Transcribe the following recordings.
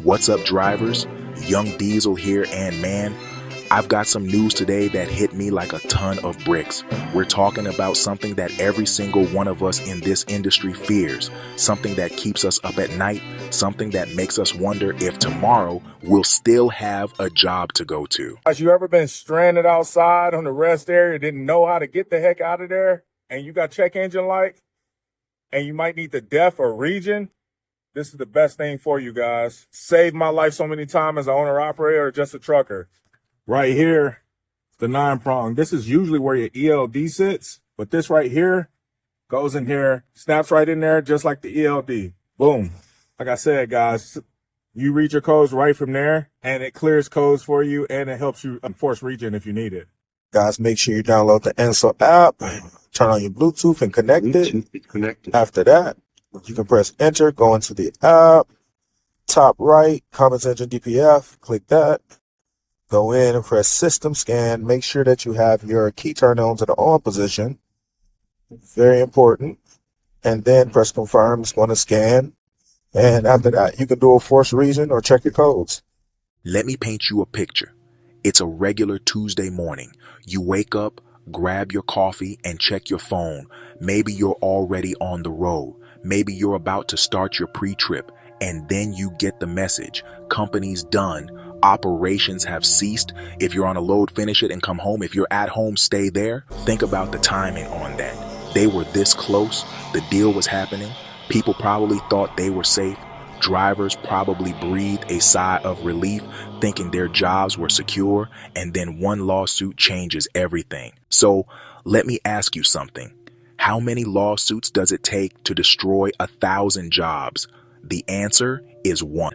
What's up, drivers? Young Diesel here, and man, I've got some news today that hit me like a ton of bricks. We're talking about something that every single one of us in this industry fears, something that keeps us up at night, something that makes us wonder if tomorrow we'll still have a job to go to. Has you ever been stranded outside on the rest area, didn't know how to get the heck out of there, and you got check engine light, and you might need the depth or region? This is the best thing for you guys. Saved my life so many times as an owner-operator or just a trucker. Right here, the Nineprong. This is usually where your ELD sits, but this right here goes in here, snaps right in there, just like the ELD. Boom. Like I said, guys, you read your codes right from there, and it clears codes for you, and it helps you enforce region if you need it. Guys, make sure you download the Ansel app, turn on your Bluetooth and connect it. After that, you can press enter, go into the app, top right, Commons Engine DPF, click that. Go in and press system scan. Make sure that you have your key turned on to the on position. Very important. And then press confirm. It's going to scan. And after that, you can do a force region or check your codes. Let me paint you a picture. It's a regular Tuesday morning. You wake up, grab your coffee, and check your phone. Maybe you're already on the road. Maybe you're about to start your pre-trip. And then you get the message. Company's done. Operations have ceased. If you're on a load, finish it and come home. If you're at home, stay there. Think about the timing on that. They were this close. The deal was happening. People probably thought they were safe. Drivers probably breathed a sigh of relief, thinking their jobs were secure, and then one lawsuit changes everything. So let me ask you something. How many lawsuits does it take to destroy 1,000 jobs? The answer is one.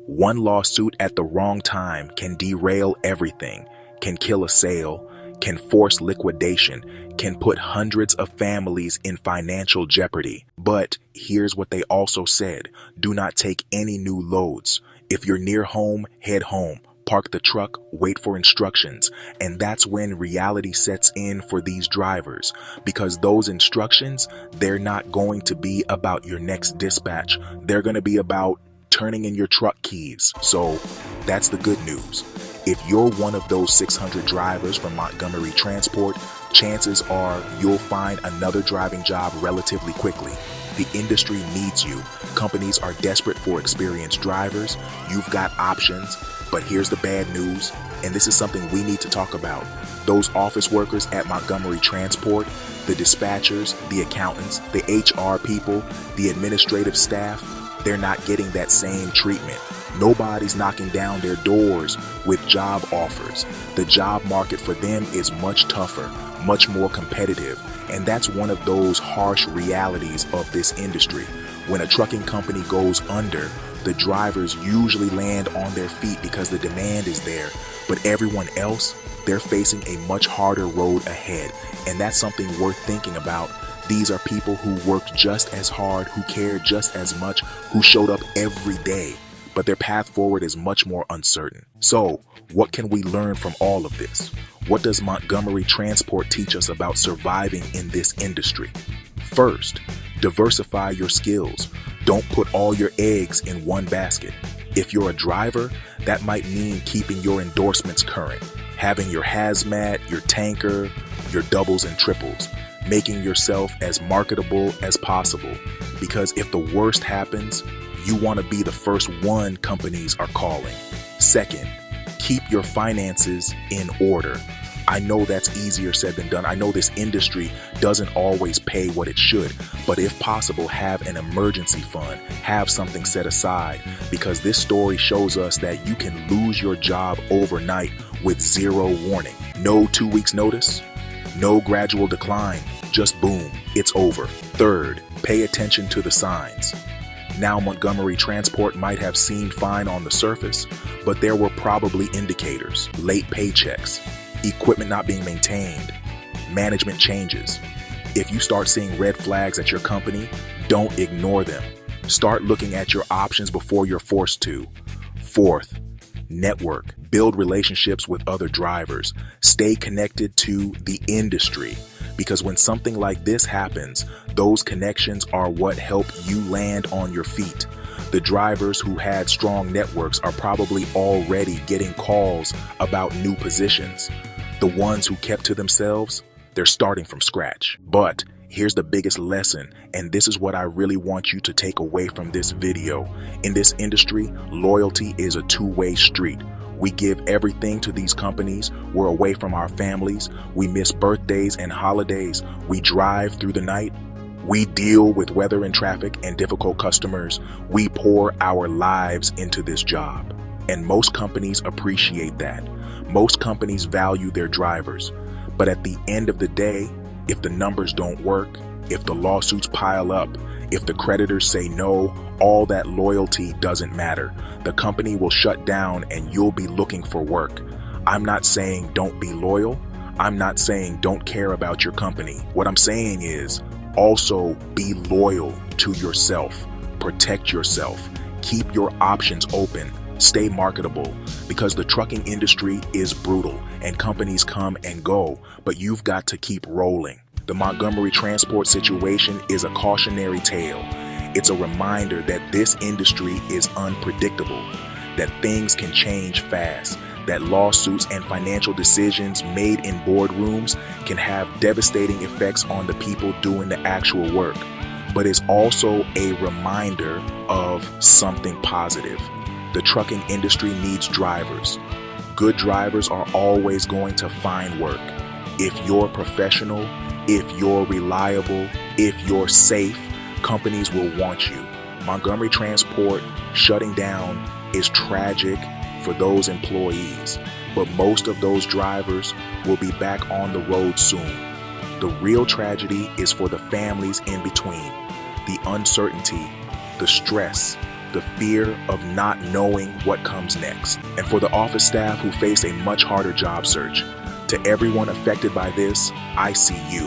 One lawsuit at the wrong time can derail everything, can kill a sale, can force liquidation, can put hundreds of families in financial jeopardy. But here's what they also said. Do not take any new loads. If you're near home, head home. Park the truck, wait for instructions. And that's when reality sets in for these drivers, because those instructions, they're not going to be about your next dispatch. They're going to be about turning in your truck keys. So that's the good news. If you're one of those 600 drivers from Montgomery Transport, chances are you'll find another driving job relatively quickly. The industry needs you. Companies are desperate for experienced drivers. You've got options, but here's the bad news, and this is something we need to talk about. Those office workers at Montgomery Transport, the dispatchers, the accountants, the HR people, the administrative staff, they're not getting that same treatment. Nobody's knocking down their doors with job offers. The job market for them is much tougher, much more competitive, and that's one of those harsh realities of this industry. When a trucking company goes under, the drivers usually land on their feet because the demand is there, but everyone else, they're facing a much harder road ahead, and that's something worth thinking about. These are people who worked just as hard, who cared just as much, who showed up every day, but their path forward is much more uncertain. So, what can we learn from all of this? What does Montgomery Transport teach us about surviving in this industry? First, diversify your skills. Don't put all your eggs in one basket. If you're a driver, that might mean keeping your endorsements current, having your hazmat, your tanker, your doubles and triples, making yourself as marketable as possible. Because if the worst happens, you want to be the first one companies are calling. Second, keep your finances in order. I know that's easier said than done. I know this industry doesn't always pay what it should, but if possible, have an emergency fund, have something set aside, because this story shows us that you can lose your job overnight with zero warning. No 2 weeks notice, no gradual decline, just boom, it's over. Third, pay attention to the signs. Now, Montgomery Transport might have seemed fine on the surface, but there were probably indicators: late paychecks, equipment not being maintained, management changes. If you start seeing red flags at your company, don't ignore them. Start looking at your options before you're forced to. Fourth, network. Build relationships with other drivers. Stay connected to the industry, because when something like this happens, those connections are what help you land on your feet. The drivers who had strong networks are probably already getting calls about new positions. The ones who kept to themselves, they're starting from scratch. But here's the biggest lesson, and this is what I really want you to take away from this video. In this industry, loyalty is a two-way street. We give everything to these companies. We're away from our families. We miss birthdays and holidays. We drive through the night. We deal with weather and traffic and difficult customers. We pour our lives into this job. And most companies appreciate that. Most companies value their drivers. But at the end of the day, if the numbers don't work, if the lawsuits pile up, if the creditors say no, all that loyalty doesn't matter. The company will shut down and you'll be looking for work. I'm not saying don't be loyal. I'm not saying don't care about your company. What I'm saying is also be loyal to yourself. Protect yourself. Keep your options open. Stay marketable, because the trucking industry is brutal and companies come and go, but you've got to keep rolling. The Montgomery Transport situation is a cautionary tale. It's a reminder that this industry is unpredictable, that things can change fast, that lawsuits and financial decisions made in boardrooms can have devastating effects on the people doing the actual work. But it's also a reminder of something positive. The trucking industry needs drivers. Good drivers are always going to find work. If you're professional, if you're reliable, if you're safe, companies will want you. Montgomery Transport shutting down is tragic for those employees, but most of those drivers will be back on the road soon. The real tragedy is for the families in between, the uncertainty, the stress, the fear of not knowing what comes next, and for the office staff who face a much harder job search. To everyone affected by this, I see you.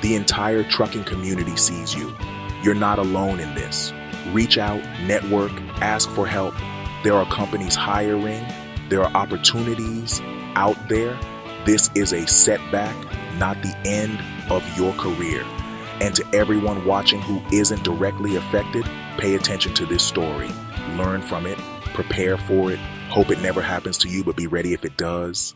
The entire trucking community sees you. You're not alone in this. Reach out, network, ask for help. There are companies hiring. There are opportunities out there. This is a setback, not the end of your career. And to everyone watching who isn't directly affected, pay attention to this story. Learn from it, prepare for it, hope it never happens to you, but be ready if it does.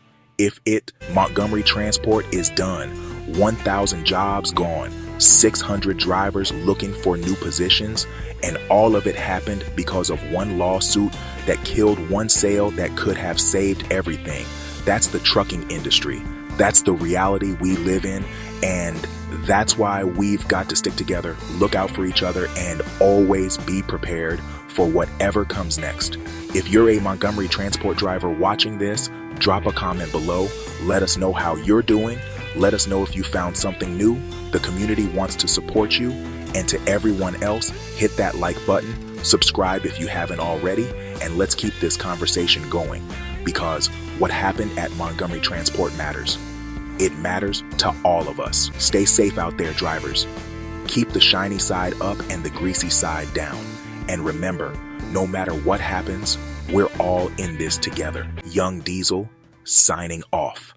Montgomery Transport is done. 1,000 jobs gone, 600 drivers looking for new positions, and all of it happened because of one lawsuit that killed one sale that could have saved everything. That's the trucking industry. That's the reality we live in, and that's why we've got to stick together, look out for each other, and always be prepared for whatever comes next. If you're a Montgomery Transport driver watching this, drop a comment below. Let us know how you're doing. Let us know if you found something new. The community wants to support you. And to everyone else, hit that like button, subscribe if you haven't already, and let's keep this conversation going, because what happened at Montgomery Transport matters. It matters to all of us. Stay safe out there, drivers. Keep the shiny side up and the greasy side down. And remember, no matter what happens, we're all in this together. Young Diesel, signing off.